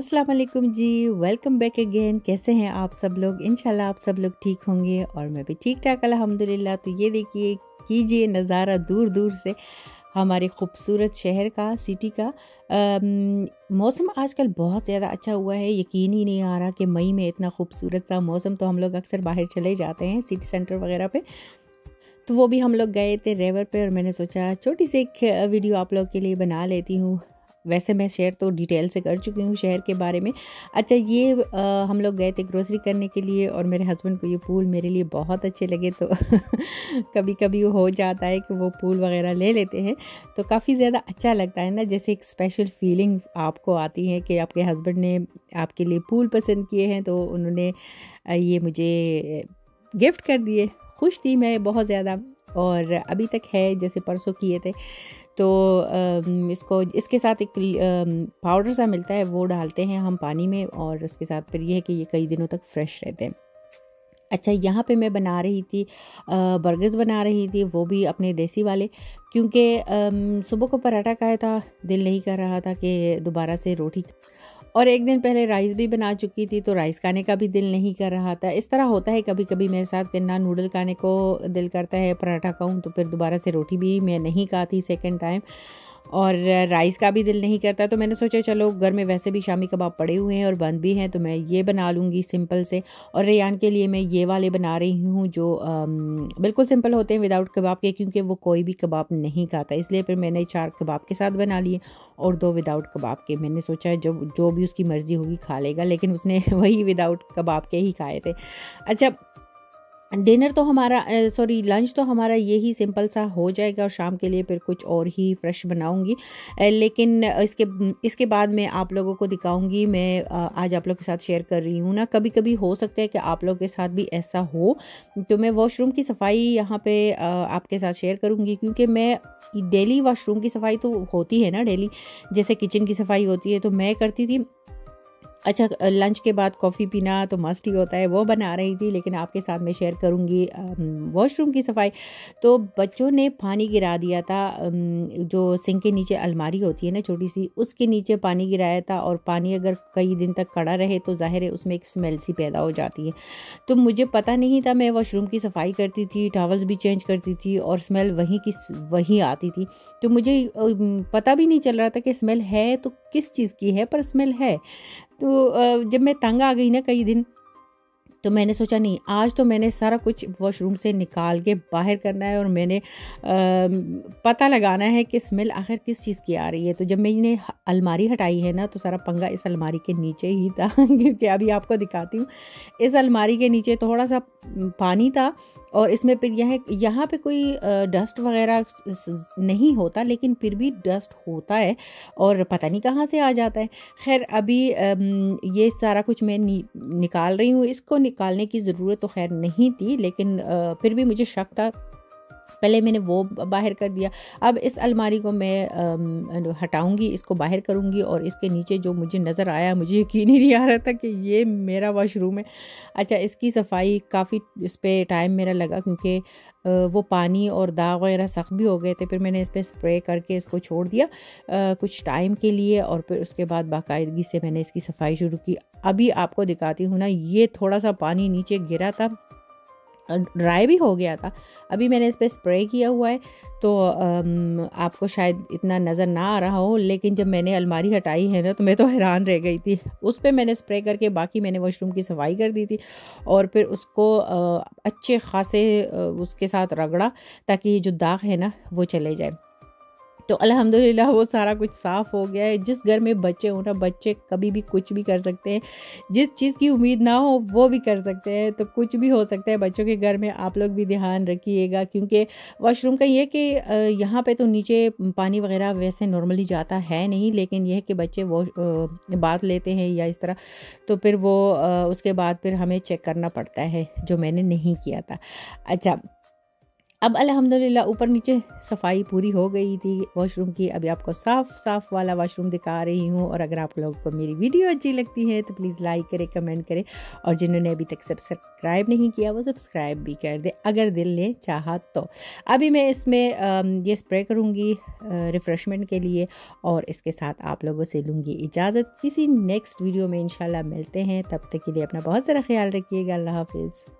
अस्सलाम वालेकुम जी, welcome back again. कैसे हैं आप सब लोग? इंशाल्लाह आप सब लोग ठीक होंगे और मैं भी ठीक ठाक अल्हम्दुलिल्लाह। तो ये देखिए, कीजिए नज़ारा दूर दूर से हमारे खूबसूरत शहर का, सिटी का। मौसम आजकल बहुत ज़्यादा अच्छा हुआ है। यकीन ही नहीं आ रहा कि मई में इतना खूबसूरत सा मौसम। तो हम लोग अक्सर बाहर चले जाते हैं सिटी सेंटर वगैरह पे, तो वो भी हम लोग गए थे रिवर पे और मैंने सोचा छोटी सी एक वीडियो आप लोग के लिए बना लेती हूँ। वैसे मैं शेयर तो डिटेल से कर चुकी हूँ शहर के बारे में। अच्छा, ये हम लोग गए थे ग्रोसरी करने के लिए और मेरे हस्बैंड को ये फूल मेरे लिए बहुत अच्छे लगे, तो कभी कभी हो जाता है कि वो फूल वगैरह ले लेते हैं, तो काफ़ी ज़्यादा अच्छा लगता है ना। जैसे एक स्पेशल फीलिंग आपको आती है कि आपके हस्बैंड ने आपके लिए फूल पसंद किए हैं, तो उन्होंने ये मुझे गिफ्ट कर दिए। खुश थी मैं बहुत ज़्यादा, और अभी तक है, जैसे परसों किए थे। तो इसको इसके साथ एक पाउडर सा मिलता है, वो डालते हैं हम पानी में, और उसके साथ फिर ये है कि ये कई दिनों तक फ्रेश रहते हैं। अच्छा, यहाँ पे मैं बना रही थी बर्गर्स बना रही थी, वो भी अपने देसी वाले, क्योंकि सुबह को पराठा खाया था, दिल नहीं कर रहा था कि दोबारा से रोटी, और एक दिन पहले राइस भी बना चुकी थी, तो राइस खाने का भी दिल नहीं कर रहा था। इस तरह होता है कभी कभी मेरे साथ कि ना नूडल खाने को दिल करता है, पराठा खाऊं तो फिर दोबारा से रोटी भी मैं नहीं खाती सेकंड टाइम, और राइस का भी दिल नहीं करता। तो मैंने सोचा चलो, घर में वैसे भी शामी कबाब पड़े हुए हैं और बंद भी हैं, तो मैं ये बना लूँगी सिंपल से। और रेयान के लिए मैं ये वाले बना रही हूँ जो बिल्कुल सिंपल होते हैं विदाउट कबाब के, क्योंकि वो कोई भी कबाब नहीं खाता, इसलिए फिर मैंने 4 कबाब के साथ बना लिए और 2 विदाउट कबाब के। मैंने सोचा जब जो भी उसकी मर्ज़ी होगी खा लेगा, लेकिन उसने वही विदाउट कबाब के ही खाए थे। अच्छा, डिनर तो हमारा लंच तो हमारा यही सिंपल सा हो जाएगा, और शाम के लिए फिर कुछ और ही फ्रेश बनाऊंगी। लेकिन इसके बाद मैं आप लोगों को दिखाऊंगी। मैं आज आप लोग के साथ शेयर कर रही हूँ ना, कभी कभी हो सकता है कि आप लोग के साथ भी ऐसा हो, तो मैं वॉशरूम की सफाई यहाँ पे आपके साथ शेयर करूँगी, क्योंकि मैं डेली वॉशरूम की सफाई तो होती है ना डेली, जैसे किचन की सफाई होती है, तो मैं करती थी। अच्छा, लंच के बाद कॉफ़ी पीना तो मस्ट ही होता है, वो बना रही थी, लेकिन आपके साथ मैं शेयर करूँगी वॉशरूम की सफाई। तो बच्चों ने पानी गिरा दिया था, जो सिंक के नीचे अलमारी होती है ना छोटी सी, उसके नीचे पानी गिराया था, और पानी अगर कई दिन तक खड़ा रहे तो ज़ाहिर है उसमें एक स्मेल सी पैदा हो जाती है। तो मुझे पता नहीं था, मैं वॉशरूम की सफाई करती थी, टॉवल्स भी चेंज करती थी, और स्मेल वहीं की वहीं आती थी। तो मुझे पता भी नहीं चल रहा था कि स्मेल है तो किस चीज़ की है, पर स्मेल है। तो जब मैं तंग आ गई ना कई दिन, तो मैंने सोचा नहीं, आज तो मैंने सारा कुछ वॉशरूम से निकाल के बाहर करना है, और मैंने पता लगाना है कि स्मेल आखिर किस चीज़ की आ रही है। तो जब मैंने अलमारी हटाई है ना, तो सारा पंगा इस अलमारी के नीचे ही था क्योंकि अभी आपको दिखाती हूँ। इस अलमारी के नीचे थोड़ा सा पानी था, और इसमें फिर यहाँ पे कोई डस्ट वगैरह नहीं होता, लेकिन फिर भी डस्ट होता है, और पता नहीं कहाँ से आ जाता है। खैर, अभी ये सारा कुछ मैं निकाल रही हूँ। इसको निकालने की ज़रूरत तो खैर नहीं थी, लेकिन फिर भी मुझे शक था, पहले मैंने वो बाहर कर दिया। अब इस अलमारी को मैं हटाऊंगी, इसको बाहर करूंगी, और इसके नीचे जो मुझे नज़र आया, मुझे यकीन ही नहीं आ रहा था कि ये मेरा वॉशरूम है। अच्छा, इसकी सफाई काफ़ी, इस पर टाइम मेरा लगा, क्योंकि वो पानी और दाग वगैरह सख्त भी हो गए थे। फिर मैंने इस पर स्प्रे करके इसको छोड़ दिया कुछ टाइम के लिए, और फिर उसके बाद बाकायदगी से मैंने इसकी सफाई शुरू की। अभी आपको दिखाती हूँ ना, ये थोड़ा सा पानी नीचे गिरा था, ड्राई भी हो गया था। अभी मैंने इस पर स्प्रे किया हुआ है, तो आपको शायद इतना नज़र ना आ रहा हो, लेकिन जब मैंने अलमारी हटाई है ना, तो मैं तो हैरान रह गई थी। उस पर मैंने स्प्रे करके बाकी मैंने वॉशरूम की सफाई कर दी थी, और फिर उसको अच्छे खासे उसके साथ रगड़ा, ताकि जो दाग है ना वो चले जाए। तो अल्हम्दुलिल्लाह वो सारा कुछ साफ़ हो गया है। जिस घर में बच्चे हो ना, बच्चे कभी भी कुछ भी कर सकते हैं, जिस चीज़ की उम्मीद ना हो वो भी कर सकते हैं, तो कुछ भी हो सकता है बच्चों के घर में। आप लोग भी ध्यान रखिएगा, क्योंकि वॉशरूम का ये कि यहाँ पे तो नीचे पानी वगैरह वैसे नॉर्मली जाता है नहीं, लेकिन यह है कि बच्चे वो बात लेते हैं या इस तरह, तो फिर वो उसके बाद फिर हमें चेक करना पड़ता है, जो मैंने नहीं किया था। अच्छा, अब अल्हम्दुलिल्लाह ऊपर नीचे सफाई पूरी हो गई थी वॉशरूम की। अभी आपको साफ़ वाला वॉशरूम दिखा रही हूँ। और अगर आप लोगों को मेरी वीडियो अच्छी लगती है तो प्लीज़ लाइक करें, कमेंट करें, और जिन्होंने अभी तक सब्सक्राइब नहीं किया वो सब्सक्राइब भी कर दे अगर दिल ने चाहा तो। अभी मैं इसमें ये स्प्रे करूँगी रिफ़्रेशमेंट के लिए, और इसके साथ आप लोगों से लूँगी इजाज़त। किसी नेक्स्ट वीडियो में इंशाल्लाह मिलते हैं। तब तक के लिए अपना बहुत सारा ख्याल रखिएगा। अल्लाह हाफ़िज़।